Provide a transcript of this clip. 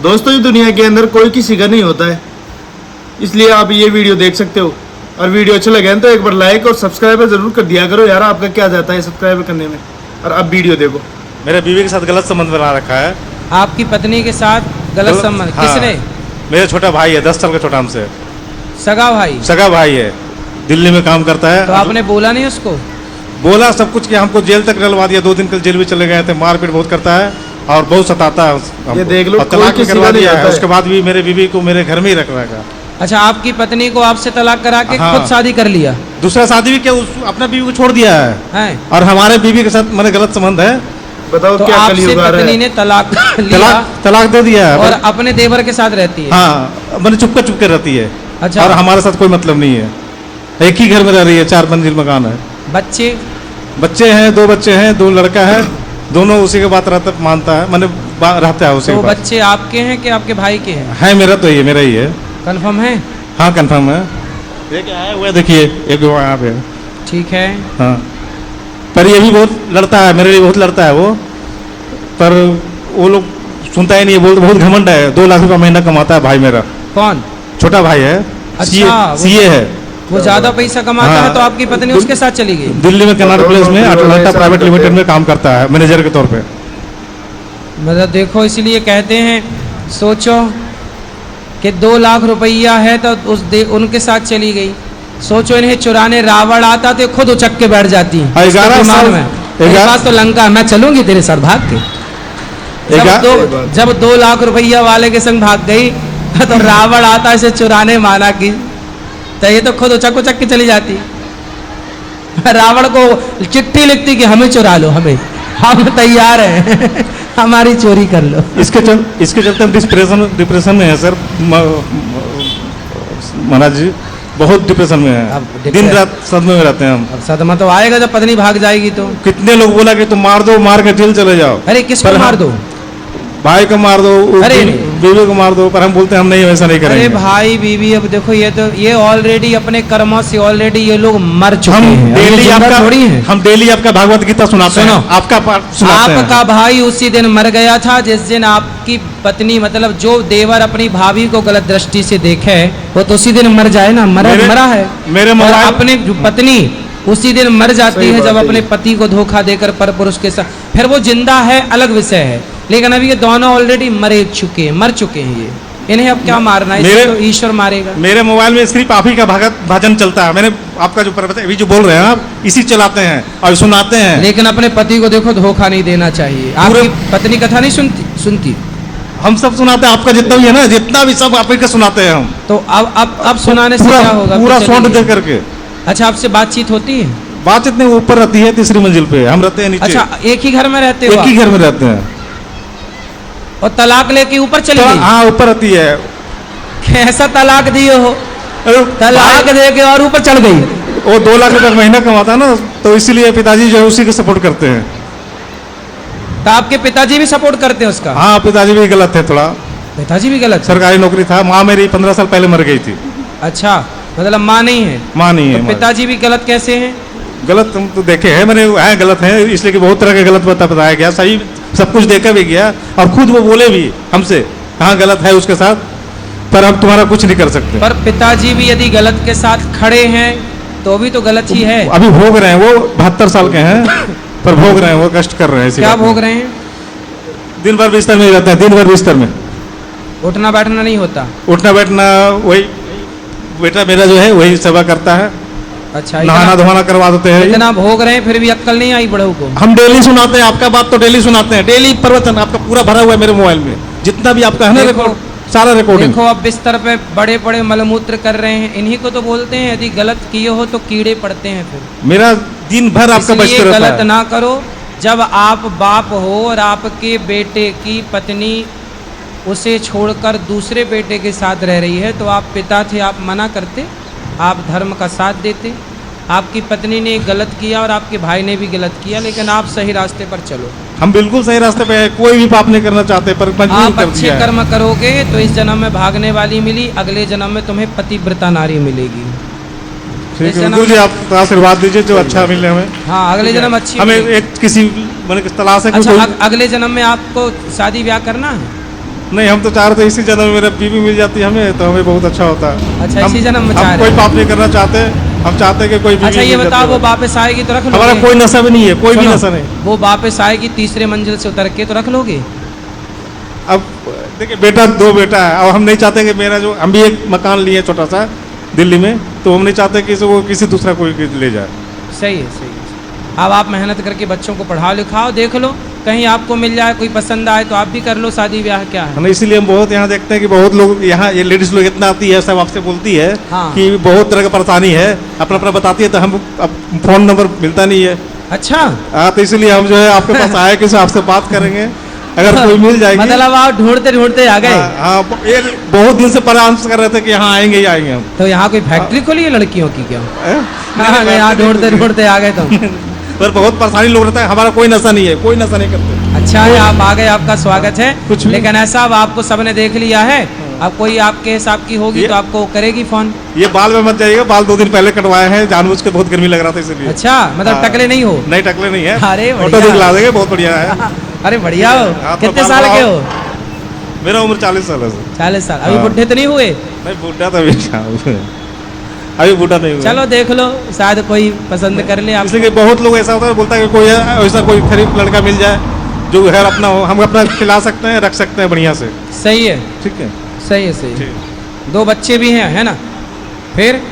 दोस्तों, ये दुनिया के अंदर कोई किसी का नहीं होता है, इसलिए आप ये वीडियो देख सकते हो। और वीडियो अच्छा लगे तो एक बार लाइक और सब्सक्राइब जरूर कर दिया करो यार, आपका क्या जाता है सब्सक्राइब करने में। और अब वीडियो देखो। मेरे बीवी के साथ गलत संबंध बना रखा है। आपकी पत्नी के साथ गलत संबंध? हाँ, किसने? मेरा छोटा भाई है, 10 साल का छोटा हमसे। सगा भाई? सगा भाई है, दिल्ली में काम करता है। तो आपने बोला नहीं उसको? बोला सब कुछ किया, हमको जेल तक डलवा दिया, 2 दिन कल जेल भी चले गए थे। मारपीट बहुत करता है और बहुत सताता है हमको। ये देख लो, और तलाक कोई भी करवा किसी का दिया नहीं है। होता है। उसके बाद भी मेरे बीवी को मेरे घर में ही रख रखा। अच्छा, आपकी पत्नी को आपसे तलाक करा के हाँ। खुद शादी कर लिया दूसरा शादी भी क्या, अपना बीवी को छोड़ दिया है। है? और हमारे बीवी के साथ मैंने गलत संबंध है। बताओ तो क्या आपसे कलयुग आ रहा पत्नी है। ने तलाक लिया तलाक दे दिया है। और अपने देवर के साथ रहती है? हाँ, मैंने चुपके रहती है। अच्छा। और हमारे साथ कोई मतलब नहीं है। एक ही घर में रह रही है, 4 मंजिल मकान है। बच्चे हैं, 2 बच्चे हैं, 2 लड़का है। दोनों उसी के बात रहता मानता है, मैंने रहता है उसी तो के बात। बच्चे आपके हैं कि आपके भाई के हैं? है मेरा, तो ये मेरा ही है। कंफर्म है? हाँ कंफर्म है। ये क्या है वो देखिए, एक यहाँ पे। ठीक है। हाँ, पर ये भी बहुत लड़ता है, मेरे लिए बहुत लड़ता है वो। पर वो लोग सुनता ही नहीं है, बहुत घमंड है। 2 लाख रुपया महीना कमाता है भाई मेरा। कौन? छोटा भाई है। अच्छा, सीए है। वो ज्यादा पैसा कमाता हाँ। है तो आपकी पत्नी उसके साथ चली गई? दिल्ली में कनाट प्लेस में अटलांटा प्राइवेट लिमिटेड में काम करता है, मैनेजर के तौर पे। मतलब देखो, इसलिए कहते हैं सोचो कि 2 लाख रुपया है तो उनके साथ चली गई। सोचो, इन्हें चुराने रावण आता तो खुद उचक के बैठ जाती। 11 साल में तो लंका मैं चलूंगी तेरे साथ भाग के। जब 2 लाख रुपया वाले के संग भाग गई तो रावण आता इसे चुराने माना की, तो ये तो खुद उचक के चली जाती। रावण को चिट्ठी लिखती कि हमें चुरा लो, हम तैयार हैं हमारी चोरी कर लो। इसके चलते हम डिप्रेशन में है सर। महाराज जी बहुत डिप्रेशन में है, दिन रात सदमे में रहते हैं हम। अब सदमा तो आएगा जब पत्नी भाग जाएगी तो। कितने लोग बोला कि तुम मार दो, मार के जेल चले जाओ। अरे किसको मार दो? भाई को मार दो, बीवी को मार दो। पर हम बोलते हैं हम नहीं, वैसा नहीं करेंगे। अरे भाई बीवी, अब देखो ये ऑलरेडी अपने कर्मों से ऑलरेडी ये लोग मर चुके हैं। हम डेली आपका भागवत गीता सुनाते हैं, आपका पाठ सुनाते हैं। आपका भाई उसी दिन मर गया था जिस दिन आपकी पत्नी, मतलब जो देवर अपनी भाभी को गलत दृष्टि से देखे वो तो उसी दिन मर जाए ना। मरा है मेरे मोबाइल। अपनी पत्नी उसी दिन मर जाती है जब अपने पति को धोखा देकर पर पुरुष के साथ। फिर वो जिंदा है अलग विषय है, लेकिन अभी ये दोनों ऑलरेडी मर चुके हैं। ये इन्हें अब क्या मारना है? तो ईश्वर मारेगा। मेरे मोबाइल में सिर्फ आप ही का भजन चलता है। मैंने आपका जो अभी जो बोल रहे हैं आप, इसी चलाते हैं और सुनाते हैं। लेकिन अपने पति को देखो धोखा नहीं देना चाहिए। आपकी पत्नी कथा नहीं सुनती? हम सब सुनाते हैं, आपका जितना भी है ना, जितना भी सब आप ही का सुनाते हैं हम। तो अब सुनाने से क्या होगा? पूरा साउंड दे करके। अच्छा, आपसे बातचीत होती है? बातचीत नहीं, ऊपर रहती है 3री मंजिल पे, हम रहते हैं नीचे। अच्छा, एक ही घर में रहते हो? एक ही घर में रहते हैं। और तलाक लेके ऊपर चली गई? हाँ, ऊपर रहती है। कैसा तलाक दिए हो? तलाक दे के और ऊपर चढ़ गई? वो 2 लाख रुपए महीना कमाता ना, तो इसीलिए पिताजी जो है उसी को सपोर्ट करते हैं। तो आपके पिताजी भी सपोर्ट करते हैं उसका? हाँ, पिताजी भी गलत है थोड़ा। पिताजी भी गलत? सरकारी नौकरी था। माँ मेरी 15 साल पहले मर गई थी। अच्छा, मतलब माँ नहीं है? माँ नहीं है। तो पिताजी भी गलत कैसे हैं? गलत हम तो देखे हैं मैंने, है गलत है, इसलिए कि बहुत तरह के गलत बताया गया। सही सब कुछ देखा भी गया और खुद वो बोले भी हमसे कहाँ गलत है उसके साथ, पर हम तुम्हारा कुछ नहीं कर सकते। पर पिताजी भी यदि गलत के साथ खड़े हैं तो भी तो गलत ही है। अभी भोग रहे हैं, वो 72 साल के हैं, पर भोग रहे हैं, वो कष्ट कर रहे हैं। क्या भोग रहे हैं? दिन भर बिस्तर में रहते हैं, दिन भर बिस्तर में। उठना बैठना नहीं होता? उठना बैठना वही बेटा मेरा जो है वही सेवा करता है। अच्छा, नहाना धोना करवा देते हैं। इतना भोग रहे हैं फिर भी अक्कल नहीं आई बड़ों को? हम डेली सुनाते हैं, आपका बात तो डेली सुनाते हैं। डेली प्रवचन आपका पूरा भरा हुआ है मेरे मोबाइल में, जितना भी आपका है ना रिकॉर्ड, सारा रिकॉर्डिंग। देखो, अब बिस्तर पे बड़े बड़े मलमूत्र कर रहे हैं, इन्हीं को तो बोलते हैं यदि गलत किए हो तो कीड़े पड़ते हैं। फिर मेरा दिन भर आपका बचते रहता है। गलत ना करो। जब आप बाप हो और आपके बेटे की पत्नी उसे छोड़कर दूसरे बेटे के साथ रह रही है तो आप पिता थे, आप मना करते? आप धर्म का साथ देते? आपकी पत्नी ने गलत किया और आपके भाई ने भी गलत किया, लेकिन आप सही रास्ते पर चलो। हम बिल्कुल सही रास्ते पे हैं, कोई भी पाप नहीं करना चाहते, पर आप अच्छे कर्म करोगे तो इस जन्म में भागने वाली मिली, अगले जन्म में तुम्हें पतिव्रता नारी मिलेगी। ठीक है गुरु जी, आप आशीर्वाद दीजिए जो अच्छा मिले हमें। हाँ, अगले जन्म अच्छी हमें एक किसी मैंने तलाश है। अच्छा, अगले जन्म में आपको शादी ब्याह करना है? नहीं, हम तो चाह रहे थे इसी जन्म में मेरा बीवी मिल जाती हमें तो हमें बहुत अच्छा होता। अच्छा, हम- इसी जन्म में चाह हम रहे कोई हैं। पाप नहीं करना चाहते, हम चाहते हैं कि कोई बीवी अच्छा, ये मिल बताओ जाती वो है। वापस आएगी तो रख लोगे? हमारा कोई नशा भी नहीं है, कोई भी सुनो, नशा नहीं। वो वापस आएगी तीसरे मंजिल से उतर के तो रख लोगे? अब देखिए बेटा, 2 बेटा है और हम नहीं चाहते कि मेरा जो, हम भी एक मकान लिए छोटा सा दिल्ली में, तो हम नहीं चाहते कि वो किसी दूसरा कोई ले जाए। सही है, सही है। अब आप मेहनत करके बच्चों को पढ़ाओ लिखाओ, देख लो कहीं आपको मिल जाए, कोई पसंद आए तो आप भी कर लो शादी ब्याह, क्या है। हम इसीलिए हम बहुत यहाँ देखते हैं कि बहुत लोग यहाँ, ये लेडीज लोग इतना आती है, सब आपसे बोलती है हाँ। कि बहुत तरह की परेशानी है, अपना अपना बताती है, तो हम अब फोन नंबर मिलता नहीं है। अच्छा, हाँ, तो इसीलिए हम जो है आपके पास आए कि आपसे बात करेंगे, अगर कोई मिल जाएगी। मतलब आप ढूंढते ढूंढते आ गए। हाँ, ये बहुत दिन से प्रयास कर रहे थे कि यहाँ आएंगे ही आएंगे हम। तो यहाँ कोई फैक्ट्री खोली है लड़कियों की क्या? हैं? हाँ, यहाँ ढूंढते ढूंढते आ गए तुम। पर बहुत परेशानी लोग रहता है, हमारा कोई नशा नहीं है, कोई नशा नहीं करते। अच्छा है, आप आ गए, आपका स्वागत है। कुछ भी- लेकिन ऐसा अब आपको सबने देख लिया है, अब कोई आपके हिसाब की होगी ये- तो आपको करेगी फोन। ये बाल में मत जाइएगा, बाल 2 दिन पहले कटवाए हैं, जानबूझ के, बहुत गर्मी लग रहा था इसीलिए। अच्छा, मतलब हाँ। टकले नहीं हो? नहीं, टकले नहीं है। अरे ऑटो बढ़िया। दिखला देंगे, बहुत बढ़िया है। अरे बढ़िया हो। हाँ, तो कितने बाल साल के बढ़ाओ। हो? मेरा उम्र 40 साल है सर। 40 साल। अभी हाँ। बुढ़े तो नहीं हुए? नहीं, बूढ़ा तो अभी क्या हुआ है। अभी बूढ़ा नहीं हुआ। चलो देख लो, शायद कोई पसंद कर ले आप। इसलिए कि बहुत लोग ऐसा होता है, बोलता है कि कोई ऐसा कोई खरीफ लड़का मिल जाए जो घर अपना हो, हम अपना खिला सकते हैं, रख सकते हैं बढ़िया से। सही है, ठीक है, सही है, सही है। ठीक। 2 बच्चे भी हैं, है ना? फिर